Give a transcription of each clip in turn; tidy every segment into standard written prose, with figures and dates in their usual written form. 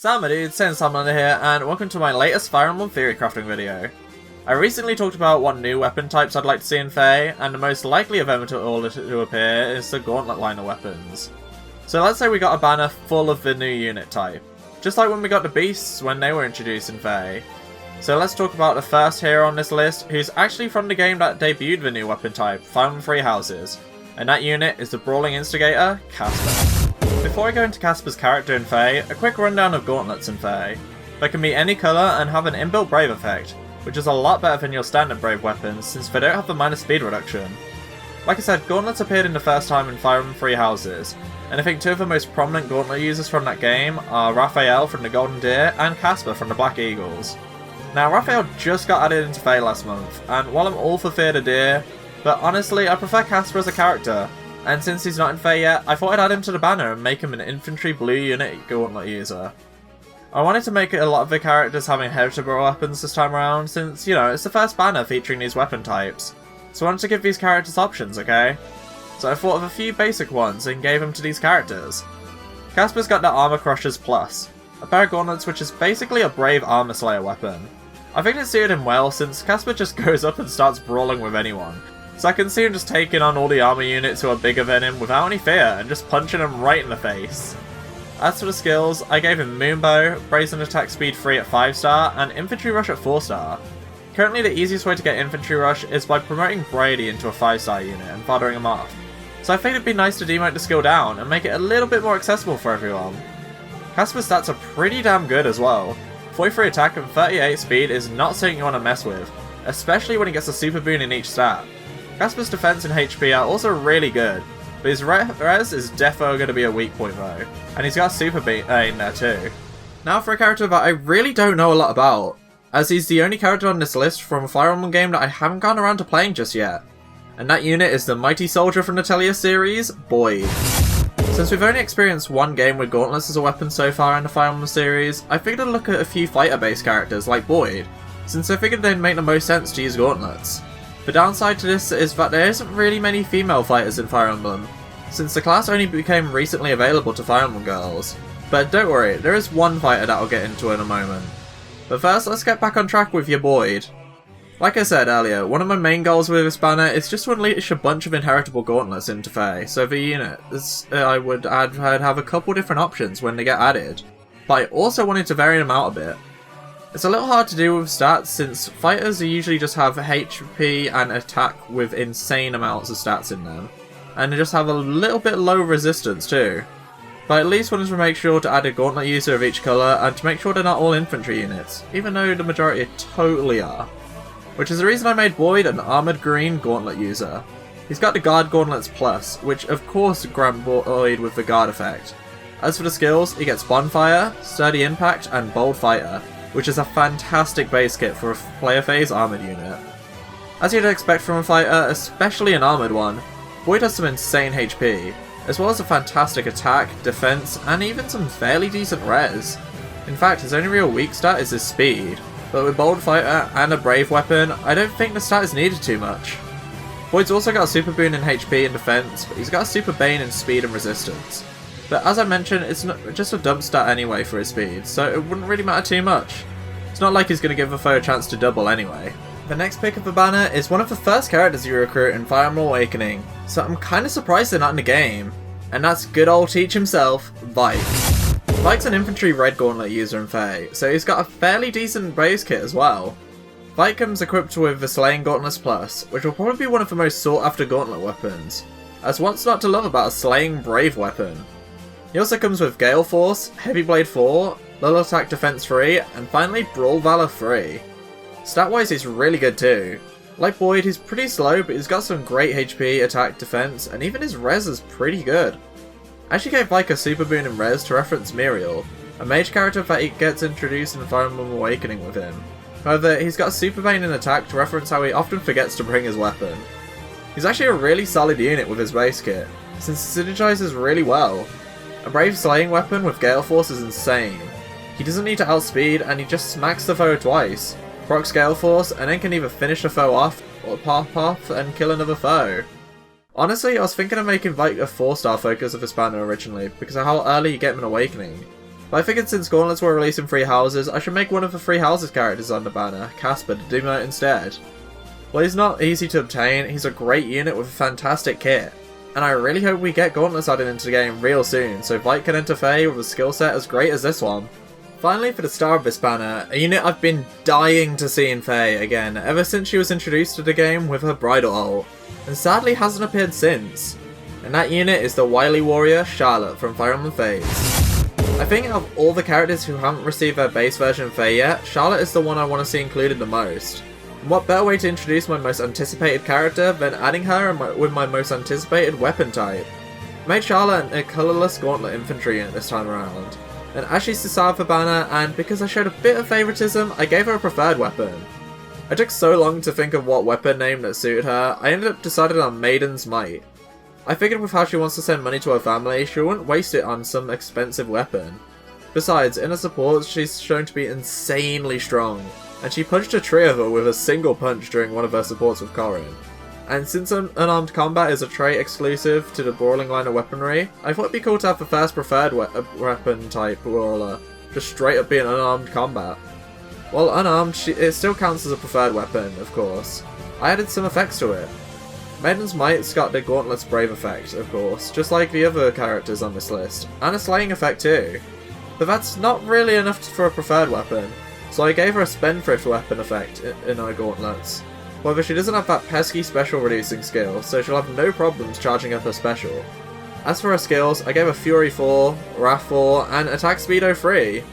Sah My Dudes SaiyanSalamander here, and welcome to my latest Fire Emblem theory crafting video. I recently talked about what new weapon types I'd like to see in Fae, and the most likely of them to appear is the Gauntlet line of weapons. So let's say we got a banner full of the new unit type, just like when we got the beasts when they were introduced in Fae. So let's talk about the first hero on this list, who's actually from the game that debuted the new weapon type, Fire Emblem Three Houses, and that unit is the Brawling instigator, Casper. Before I go into Casper's character in Fae, a quick rundown of Gauntlets in Fae. They can be any colour and have an inbuilt Brave effect, which is a lot better than your standard Brave weapons since they don't have the minus speed reduction. Like I said, Gauntlets appeared in the first time in Fire Emblem Three Houses, and I think two of the most prominent Gauntlet users from that game are Raphael from the Golden Deer and Casper from the Black Eagles. Now Raphael just got added into Fae last month, and while I'm all for Fear the Deer, but honestly I prefer Casper as a character. And since he's not in Fae yet, I thought I'd add him to the banner and make him an infantry blue unit Gauntlet user. I wanted to make a lot of the characters having heritable weapons this time around, since, you know, it's the first banner featuring these weapon types. So I wanted to give these characters options, okay? So I thought of a few basic ones and gave them to these characters. Casper's got the Armor Crushers Plus, a pair of gauntlets which is basically a Brave Armor Slayer weapon. I think it suited him well since Casper just goes up and starts brawling with anyone. So I can see him just taking on all the armor units who are bigger than him without any fear and just punching them right in the face. As for the skills, I gave him Moonbow, Brazen Attack Speed 3 at 5-star, and Infantry Rush at 4-star. Currently the easiest way to get Infantry Rush is by promoting Brady into a 5-star unit and foddering him off. So I think it'd be nice to demote the skill down and make it a little bit more accessible for everyone. Casper's stats are pretty damn good as well. 43 attack and 38 speed is not something you want to mess with, especially when he gets a super boon in each stat. Casper's defense and HP are also really good, but his res is defo going to be a weak point though, and he's got super bean in there too. Now for a character that I really don't know a lot about, as he's the only character on this list from a Fire Emblem game that I haven't gotten around to playing just yet, and that unit is the mighty soldier from the Telia series, Boyd. Since we've only experienced one game with Gauntlets as a weapon so far in the Fire Emblem series, I figured I'd look at a few fighter-based characters like Boyd, since I figured they'd make the most sense to use Gauntlets. The downside to this is that there isn't really many female fighters in Fire Emblem, since the class only became recently available to Fire Emblem girls. But don't worry, there is one fighter that I'll get into in a moment. But first, let's get back on track with your Boyd. Like I said earlier, one of my main goals with this banner is just to unleash a bunch of inheritable gauntlets into Fae, so the unit, I'd have a couple different options when they get added, but I also wanted to vary them out a bit. It's a little hard to do with stats since fighters usually just have HP and attack with insane amounts of stats in them, and they just have a little bit low resistance too. But at least wanted to make sure to add a gauntlet user of each colour and to make sure they're not all infantry units, even though the majority totally are. Which is the reason I made Boyd an armoured green gauntlet user. He's got the Guard Gauntlets Plus, which of course grant Boyd with the Guard effect. As for the skills, he gets Bonfire, Sturdy Impact and Bold Fighter, which is a fantastic base kit for a player phase armoured unit. As you'd expect from a fighter, especially an armoured one, Boyd has some insane HP, as well as a fantastic attack, defense, and even some fairly decent res. In fact, his only real weak stat is his speed, but with Bold Fighter and a Brave weapon, I don't think the stat is needed too much. Boyd's also got a super boon in HP and defense, but he's got a super bane in speed and resistance. But as I mentioned, it's not just a dump stat anyway for his speed, so it wouldn't really matter too much. It's not like he's going to give the foe a chance to double anyway. The next pick of the banner is one of the first characters you recruit in Fire Emblem Awakening, so I'm kinda surprised they're not in the game. And that's good old Teach himself, Vike. Vike's an infantry red gauntlet user in Fae, so he's got a fairly decent base kit as well. Vike comes equipped with the Slaying Gauntlets Plus, which will probably be one of the most sought after gauntlet weapons, as what's not to love about a Slaying Brave weapon? He also comes with Gale Force, Heavy Blade 4, Little Attack Defense 3, and finally Brawl Valor 3. Stat-wise he's really good too. Like Boyd, he's pretty slow, but he's got some great HP, attack, defense, and even his res is pretty good. I actually gave Vike a super boon in res to reference Muriel, a mage character that gets introduced in Fire Emblem Awakening with him. However, he's got a super bane in attack to reference how he often forgets to bring his weapon. He's actually a really solid unit with his base kit, since it synergizes really well. A Brave Slaying weapon with Gale Force is insane. He doesn't need to outspeed and he just smacks the foe twice, procs Gale Force, and then can either finish the foe off or pop off and kill another foe. Honestly, I was thinking of making Vike a 4-star focus of this banner originally because of how early you get him in Awakening. But I figured since Gauntlets were released in 3 houses, I should make one of the 3 houses characters on the banner, Casper, to demote instead. Well, he's not easy to obtain, he's a great unit with a fantastic kit. And I really hope we get Gauntlets added into the game real soon, so Vike can enter Faye with a skill set as great as this one. Finally, for the star of this banner, a unit I've been dying to see in Faye again ever since she was introduced to the game with her bridal ult, and sadly hasn't appeared since. And that unit is the Wily warrior, Charlotte, from Fire Emblem Faze. I think out of all the characters who haven't received their base version of Faye yet, Charlotte is the one I want to see included the most. And what better way to introduce my most anticipated character than adding her with my most anticipated weapon type. I made Charlotte a colourless gauntlet infantry unit this time around. And as she's decided for banner, and because I showed a bit of favouritism, I gave her a preferred weapon. I took so long to think of what weapon name that suited her, I ended up deciding on Maiden's Might. I figured with how she wants to send money to her family, she wouldn't waste it on some expensive weapon. Besides, in her support, she's shown to be insanely strong, and she punched a tree of her with a single punch during one of her supports with Corrin. And since unarmed combat is a trait exclusive to the Brawling line of weaponry, I thought it'd be cool to have the first preferred weapon type brawler just straight up being unarmed combat. While unarmed, it still counts as a preferred weapon, of course. I added some effects to it. Maiden's Might's got the Gauntlets Brave effect, of course, just like the other characters on this list, and a slaying effect too. But that's not really enough for a preferred weapon, so I gave her a Spendthrift weapon effect in her Gauntlets. However, she doesn't have that pesky special reducing skill, so she'll have no problems charging up her special. As for her skills, I gave her Fury 4, Wrath 4, and Attack Speed 03. If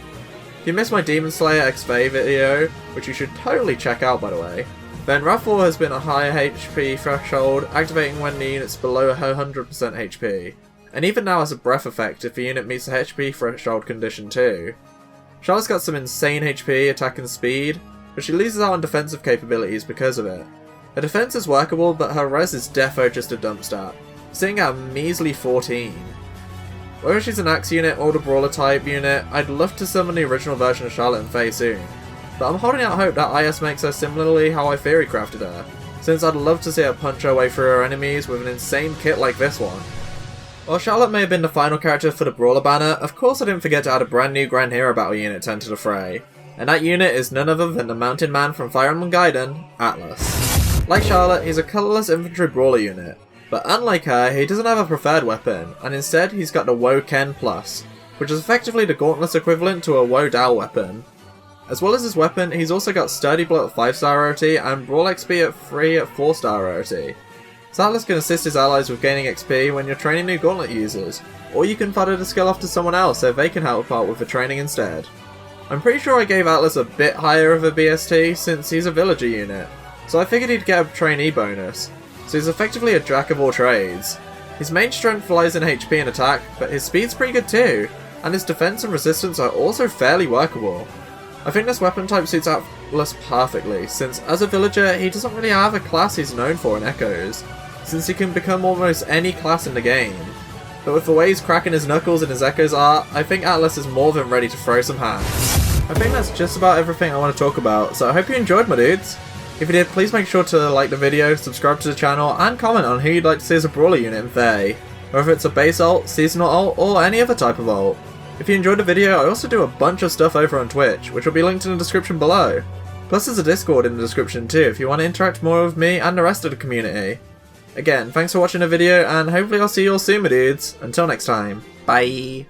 you missed my Demon Slayer X-Fae video, which you should totally check out by the way, then Wrath 4 has been a higher HP threshold, activating when the unit's below her 100% HP, and even now has a breath effect if the unit meets the HP threshold condition too. Charlotte's got some insane HP, attack and speed, but she loses out on defensive capabilities because of it. Her defense is workable, but her res is defo just a dump stat, sitting at a measly 14. Whether she's an axe unit or the brawler type unit, I'd love to summon the original version of Charlotte and Faye soon, but I'm holding out hope that IS makes her similarly how I theory crafted her, since I'd love to see her punch her way through her enemies with an insane kit like this one. While Charlotte may have been the final character for the brawler banner, of course I didn't forget to add a brand new Grand Hero Battle unit to enter the fray. And that unit is none other than the mountain man from Fire Emblem Gaiden, Atlas. Like Charlotte, he's a colourless infantry brawler unit, but unlike her, he doesn't have a preferred weapon, and instead he's got the Woe Ken Plus, which is effectively the Gauntlets equivalent to a Woe Dao weapon. As well as his weapon, he's also got Sturdy Blow at 5-star rarity and Brawl XP at 3 at 4-star rarity. So Atlas can assist his allies with gaining XP when you're training new Gauntlet users, or you can fodder the skill off to someone else so they can help out with the training instead. I'm pretty sure I gave Atlas a bit higher of a BST since he's a villager unit, so I figured he'd get a trainee bonus, so he's effectively a jack of all trades. His main strength lies in HP and attack, but his speed's pretty good too, and his defense and resistance are also fairly workable. I think this weapon type suits Atlas perfectly, since as a villager he doesn't really have a class he's known for in Echoes, since he can become almost any class in the game. But with the way he's cracking his knuckles in his Echoes art, I think Atlas is more than ready to throw some hands. I think that's just about everything I want to talk about, so I hope you enjoyed, my dudes. If you did, please make sure to like the video, subscribe to the channel, and comment on who you'd like to see as a brawler unit in Faye, whether it's a base ult, seasonal ult, or any other type of ult. If you enjoyed the video, I also do a bunch of stuff over on Twitch, which will be linked in the description below. Plus there's a Discord in the description too if you want to interact more with me and the rest of the community. Again, thanks for watching the video, and hopefully I'll see you all soon, my dudes. Until next time, bye!